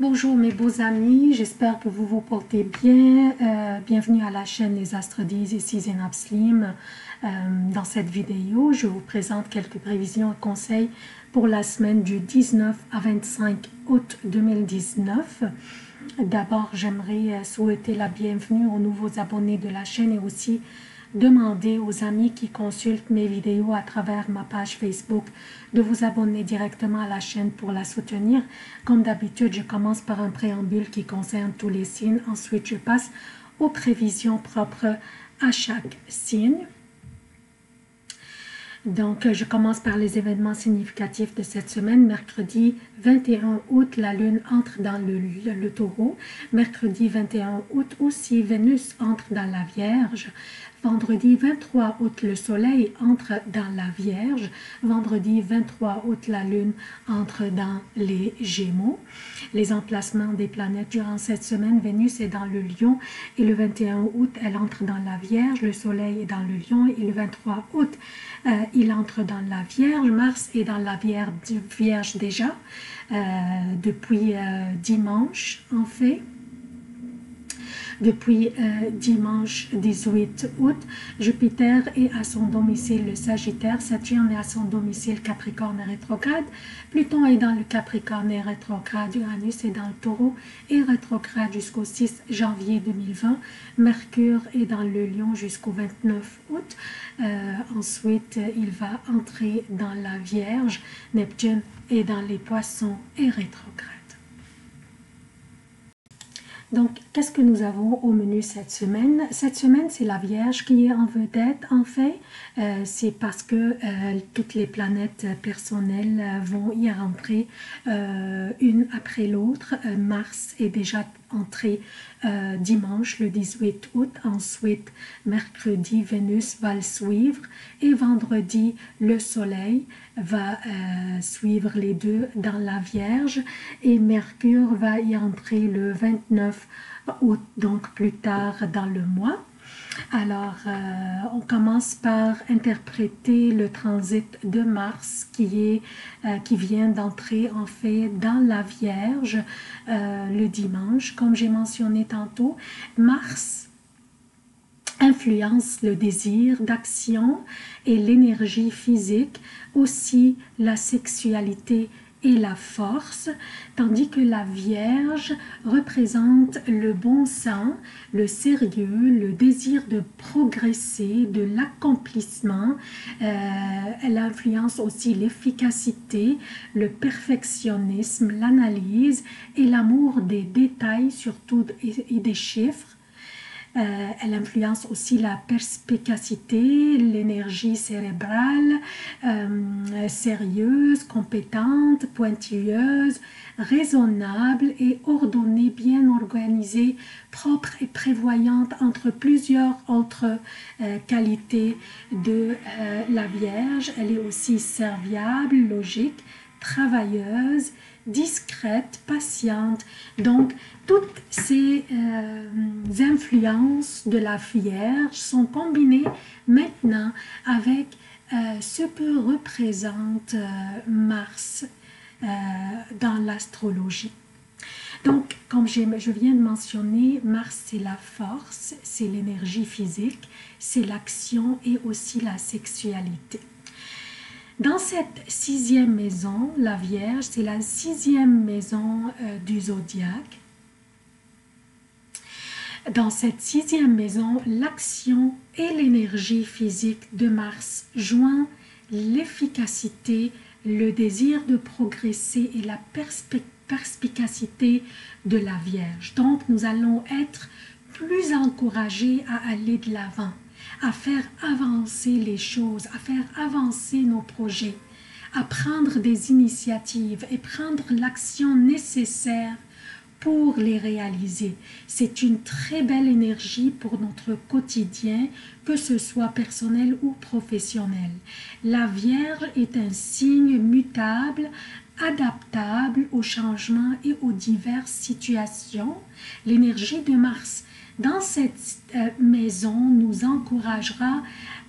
Bonjour mes beaux amis, j'espère que vous vous portez bien. Bienvenue à la chaîne Les Astres disent, ici Zénab Slim. Dans cette vidéo, je vous présente quelques prévisions et conseils pour la semaine du 19 à 25 août 2019. D'abord, j'aimerais souhaiter la bienvenue aux nouveaux abonnés de la chaîne et aussi demander aux amis qui consultent mes vidéos à travers ma page Facebook de vous abonner directement à la chaîne pour la soutenir. Comme d'habitude, je commence par un préambule qui concerne tous les signes. Ensuite, je passe aux prévisions propres à chaque signe. Donc, je commence par les événements significatifs de cette semaine. Mercredi 21 août, la Lune entre dans le Taureau. Mercredi 21 août aussi, Vénus entre dans la Vierge. Vendredi 23 août, le Soleil entre dans la Vierge. Vendredi 23 août, la Lune entre dans les Gémeaux. Les emplacements des planètes durant cette semaine, Vénus est dans le Lion et le 21 août, elle entre dans la Vierge. Le Soleil est dans le Lion et le 23 août, il entre dans la Vierge. Mars est dans la Vierge déjà depuis dimanche en fait. Depuis dimanche 18 août, Jupiter est à son domicile le Sagittaire, Saturne est à son domicile Capricorne et rétrograde, Pluton est dans le Capricorne et rétrograde, Uranus est dans le Taureau et rétrograde jusqu'au 6 janvier 2020, Mercure est dans le Lion jusqu'au 29 août, ensuite il va entrer dans la Vierge, Neptune est dans les Poissons et rétrograde. Donc, qu'est-ce que nous avons au menu cette semaine? Cette semaine, c'est la Vierge qui est en vedette, en fait. C'est parce que toutes les planètes personnelles vont y rentrer une après l'autre. Mars est déjà entré dimanche, le 18 août. Ensuite, mercredi, Vénus va le suivre. Et vendredi, le Soleil va suivre les deux dans la Vierge. Et Mercure va y entrer le 29 août, donc plus tard dans le mois. Alors, on commence par interpréter le transit de Mars qui vient d'entrer en fait dans la Vierge le dimanche. Comme j'ai mentionné tantôt, Mars influence le désir d'action et l'énergie physique, aussi la sexualité et la force, tandis que la Vierge représente le bon sens, le sérieux, le désir de progresser, de l'accomplissement. Elle influence aussi l'efficacité, le perfectionnisme, l'analyse et l'amour des détails surtout et des chiffres. Elle influence aussi la perspicacité, l'énergie cérébrale, sérieuse, compétente, pointilleuse, raisonnable et ordonnée, bien organisée, propre et prévoyante entre plusieurs autres qualités de la Vierge. Elle est aussi serviable, logique, travailleuse, discrète, patiente. Donc, toutes ces influences de la Vierge sont combinées maintenant avec ce que représente Mars dans l'astrologie. Donc, comme je viens de mentionner, Mars, c'est la force, c'est l'énergie physique, c'est l'action et aussi la sexualité. Dans cette sixième maison, la Vierge, c'est la sixième maison du zodiaque. Dans cette sixième maison, l'action et l'énergie physique de Mars joint l'efficacité, le désir de progresser et la perspicacité de la Vierge. Donc, nous allons être plus encouragés à aller de l'avant, à faire avancer les choses, à faire avancer nos projets, à prendre des initiatives et prendre l'action nécessaire pour les réaliser. C'est une très belle énergie pour notre quotidien, que ce soit personnel ou professionnel. La Vierge est un signe mutable, adaptable aux changements et aux diverses situations. L'énergie de Mars dans cette maison nous encouragera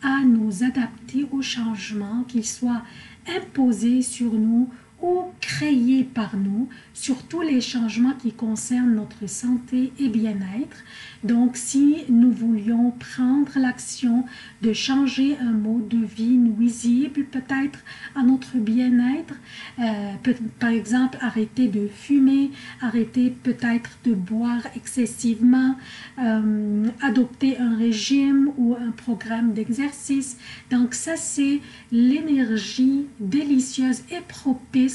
à nous adapter aux changements, qu'ils soient imposés sur nous ou créés par nous, surtout les changements qui concernent notre santé et bien-être. Donc, si nous voulions prendre l'action de changer un mode de vie nuisible, peut-être à notre bien-être, par exemple, arrêter de fumer, arrêter peut-être de boire excessivement, adopter un régime ou un programme d'exercice. Donc, ça, c'est l'énergie délicieuse et propice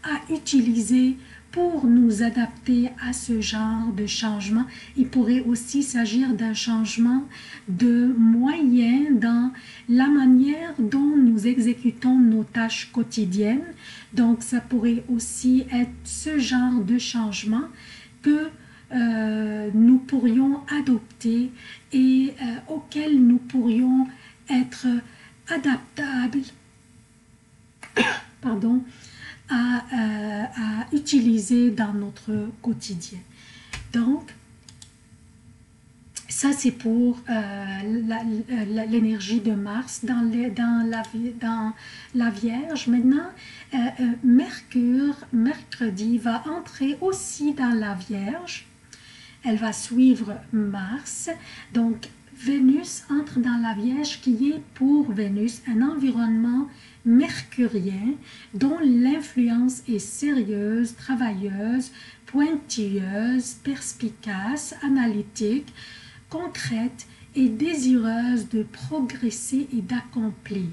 à utiliser pour nous adapter à ce genre de changement. Il pourrait aussi s'agir d'un changement de moyens dans la manière dont nous exécutons nos tâches quotidiennes. Donc, ça pourrait aussi être ce genre de changement que nous pourrions adopter et auquel nous pourrions être adaptables, pardon, à utiliser dans notre quotidien. Donc, ça c'est pour l'énergie de Mars dans la Vierge. Maintenant, Mercure, mercredi, va entrer aussi dans la Vierge. Elle va suivre Mars. Donc, Vénus entre dans la Vierge qui est pour Vénus un environnement mercurien dont l'influence est sérieuse, travailleuse, pointilleuse, perspicace, analytique, concrète et désireuse de progresser et d'accomplir.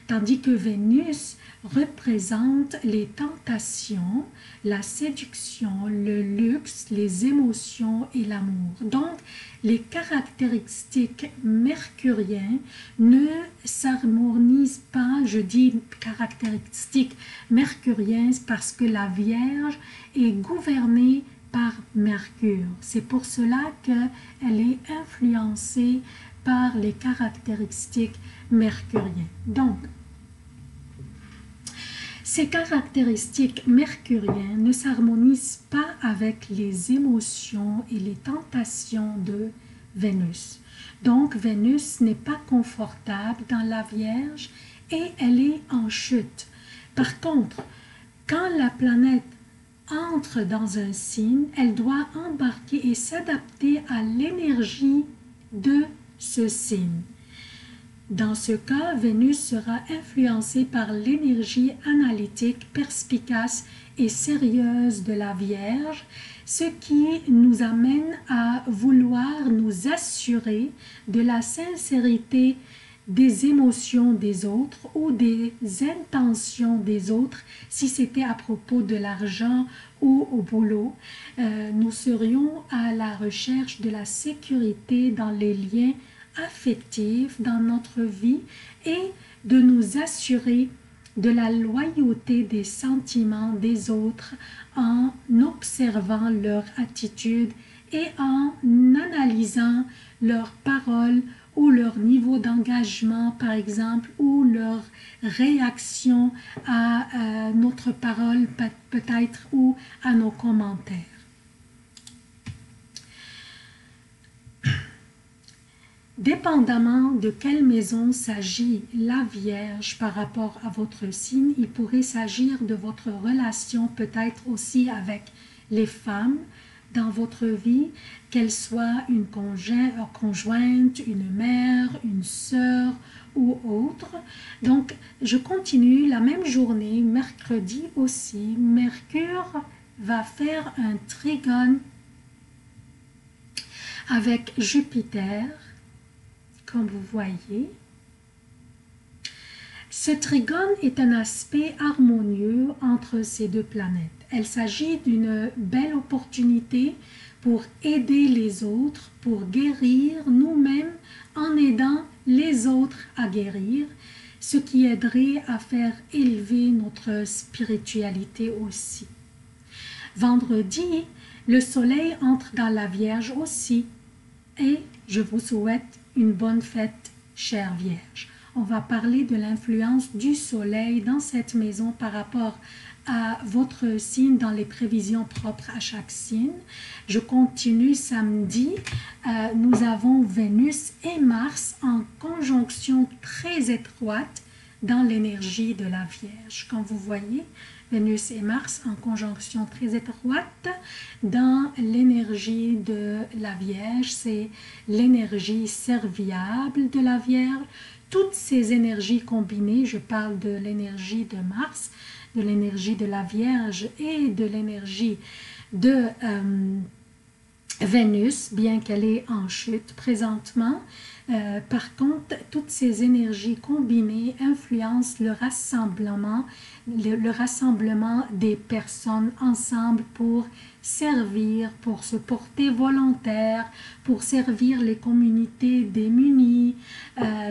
Tandis que Vénus représente les tentations, la séduction, le luxe, les émotions et l'amour. Donc, les caractéristiques mercuriennes ne s'harmonisent pas, je dis caractéristiques mercuriennes parce que la Vierge est gouvernée par Mercure. C'est pour cela qu'elle est influencée par les caractéristiques mercuriennes. Donc, ces caractéristiques mercuriennes ne s'harmonisent pas avec les émotions et les tentations de Vénus. Donc, Vénus n'est pas confortable dans la Vierge et elle est en chute. Par contre, quand la planète entre dans un signe, elle doit embarquer et s'adapter à l'énergie de ce signe. Dans ce cas, Vénus sera influencée par l'énergie analytique, perspicace et sérieuse de la Vierge, ce qui nous amène à vouloir nous assurer de la sincérité des émotions des autres ou des intentions des autres, si c'était à propos de l'argent ou au boulot. Nous serions à la recherche de la sécurité dans les liens affectifs dans notre vie et de nous assurer de la loyauté des sentiments des autres en observant leur attitude et en analysant leurs paroles ou leur niveau d'engagement, par exemple, ou leur réaction à notre parole peut-être ou à nos commentaires. Dépendamment de quelle maison s'agit la Vierge par rapport à votre signe, il pourrait s'agir de votre relation peut-être aussi avec les femmes dans votre vie, qu'elles soient une conjointe, une mère, une sœur ou autre. Donc, je continue la même journée, mercredi aussi. Mercure va faire un trigone avec Jupiter, comme vous voyez. Ce trigone est un aspect harmonieux entre ces deux planètes. Il s'agit d'une belle opportunité pour aider les autres, pour guérir nous-mêmes en aidant les autres à guérir, ce qui aiderait à faire élever notre spiritualité aussi. Vendredi, le soleil entre dans la Vierge aussi et je vous souhaite une bonne fête, chère Vierge. On va parler de l'influence du soleil dans cette maison par rapport à votre signe dans les prévisions propres à chaque signe. Je continue samedi. Nous avons Vénus et Mars en conjonction très étroite dans l'énergie de la Vierge. Comme vous voyez, Vénus et Mars en conjonction très étroite dans l'énergie de la Vierge. C'est l'énergie serviable de la Vierge. Toutes ces énergies combinées, je parle de l'énergie de Mars, de l'énergie de la Vierge et de l'énergie de Vénus, bien qu'elle est en chute présentement. Par contre, toutes ces énergies combinées influencent le rassemblement des personnes ensemble pour servir, pour se porter volontaire, pour servir les communautés démunies.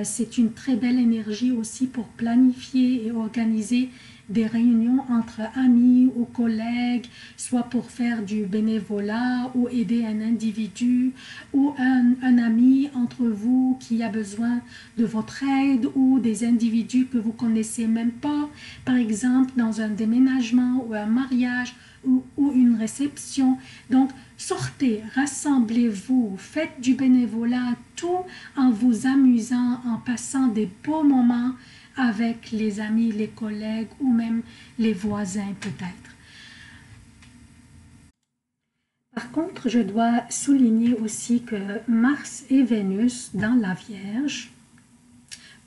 C'est une très belle énergie aussi pour planifier et organiser des réunions entre amis ou collègues, soit pour faire du bénévolat ou aider un individu ou un ami entre vous qui a besoin de votre aide ou des individus que vous connaissez même pas, par exemple dans un déménagement ou un mariage ou une réception. Donc, sortez, rassemblez-vous, faites du bénévolat, tout en vous amusant, en passant des beaux moments avec les amis, les collègues ou même les voisins peut-être. Par contre, je dois souligner aussi que Mars et Vénus dans la Vierge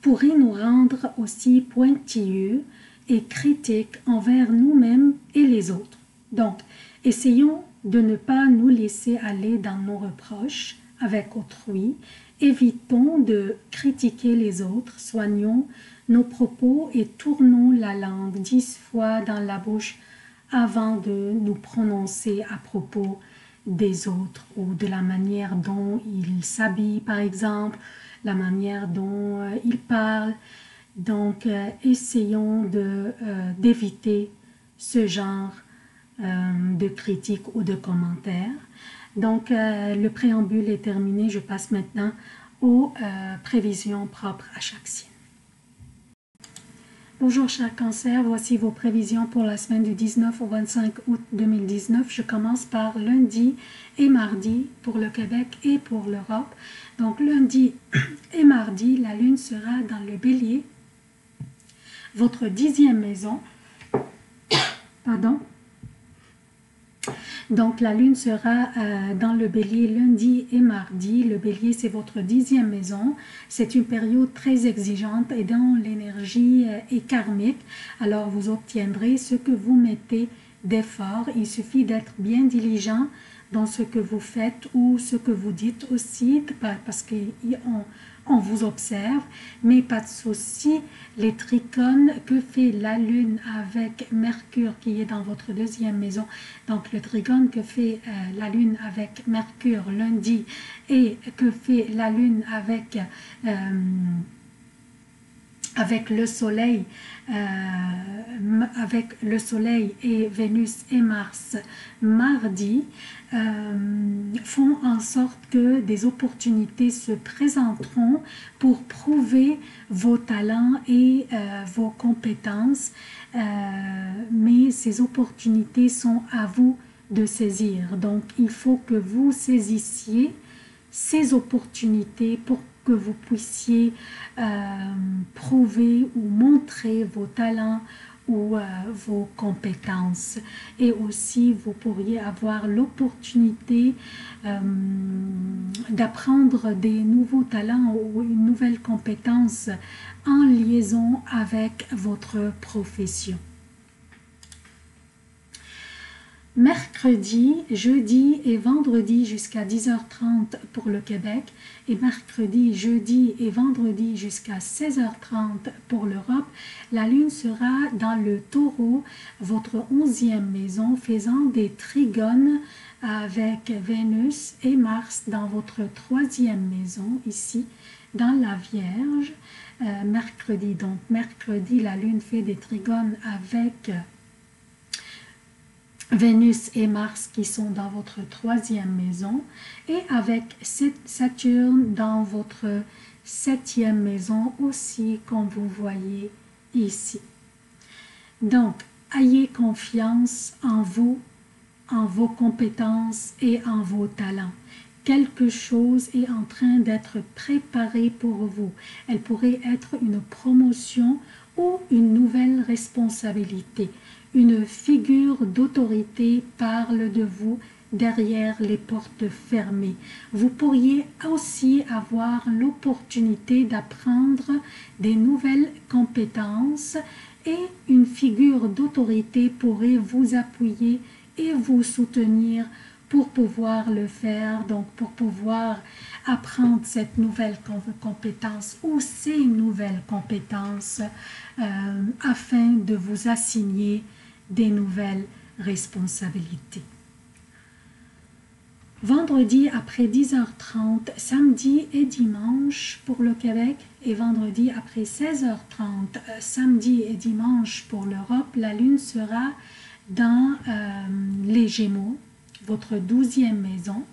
pourraient nous rendre aussi pointilleux et critiques envers nous-mêmes et les autres. Donc, essayons de ne pas nous laisser aller dans nos reproches avec autrui. Évitons de critiquer les autres, soignons nos propos et tournons la langue 10 fois dans la bouche avant de nous prononcer à propos des autres ou de la manière dont ils s'habillent par exemple, la manière dont ils parlent. Donc essayons d'éviter ce genre de critiques ou de commentaires. Donc le préambule est terminé, je passe maintenant aux prévisions propres à chaque signe. Bonjour chers cancers, voici vos prévisions pour la semaine du 19 au 25 août 2019. Je commence par lundi et mardi pour le Québec et pour l'Europe. Donc lundi et mardi, la lune sera dans le bélier, votre 10e maison. Pardon. Donc la lune sera dans le bélier lundi et mardi. Le bélier, c'est votre 10e maison. C'est une période très exigeante et dont l'énergie est karmique. Alors vous obtiendrez ce que vous mettez d'effort. Il suffit d'être bien diligent dans ce que vous faites ou ce que vous dites aussi, parce qu'on vous observe, mais pas de souci. Les trigones que fait la lune avec Mercure qui est dans votre 2e maison, donc le trigone que fait la lune avec Mercure lundi et que fait la lune avec le soleil et Vénus et Mars mardi font en sorte que des opportunités se présenteront pour prouver vos talents et vos compétences, mais ces opportunités sont à vous de saisir. Donc il faut que vous saisissiez ces opportunités pour que vous puissiez prouver ou montrer vos talents ou vos compétences. Et aussi, vous pourriez avoir l'opportunité d'apprendre des nouveaux talents ou une nouvelle compétence en liaison avec votre profession. Mercredi, jeudi et vendredi jusqu'à 10h30 pour le Québec et mercredi, jeudi et vendredi jusqu'à 16h30 pour l'Europe, la lune sera dans le taureau, votre 11e maison, faisant des trigones avec Vénus et Mars dans votre 3e maison, ici dans la Vierge. Mercredi, donc mercredi, la lune fait des trigones avec Vénus et Mars qui sont dans votre 3e maison et avec Saturne dans votre 7e maison aussi, comme vous voyez ici. Donc, ayez confiance en vous, en vos compétences et en vos talents. Quelque chose est en train d'être préparé pour vous. Elle pourrait être une promotion ou une nouvelle responsabilité. Une figure d'autorité parle de vous derrière les portes fermées. Vous pourriez aussi avoir l'opportunité d'apprendre des nouvelles compétences et une figure d'autorité pourrait vous appuyer et vous soutenir pour pouvoir le faire, donc pour pouvoir apprendre cette nouvelle compétence ou ces nouvelles compétences afin de vous assigner des nouvelles responsabilités. Vendredi après 10h30, samedi et dimanche pour le Québec et vendredi après 16h30, samedi et dimanche pour l'Europe, la lune sera dans les Gémeaux, votre 12e maison.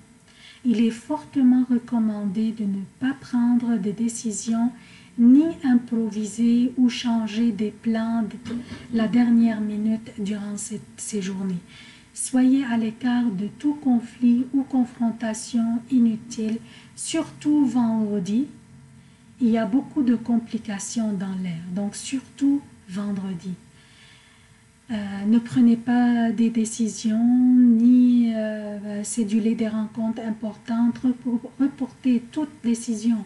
Il est fortement recommandé de ne pas prendre des décisions ni improviser ou changer des plans de la dernière minute durant ces journées. Soyez à l'écart de tout conflit ou confrontation inutile, surtout vendredi. Il y a beaucoup de complications dans l'air, donc surtout vendredi. Ne prenez pas des décisions ni cédulez des rencontres importantes. Reportez toute décision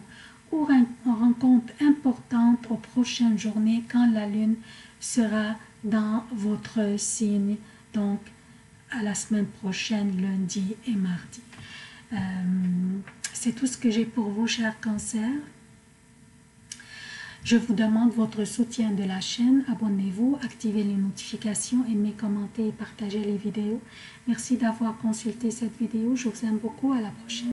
ou rencontre importante aux prochaines journées quand la lune sera dans votre signe. Donc, à la semaine prochaine, lundi et mardi. C'est tout ce que j'ai pour vous, chers cancers. Je vous demande votre soutien de la chaîne. Abonnez-vous, activez les notifications, aimez, commentez et partagez les vidéos. Merci d'avoir consulté cette vidéo. Je vous aime beaucoup. À la prochaine.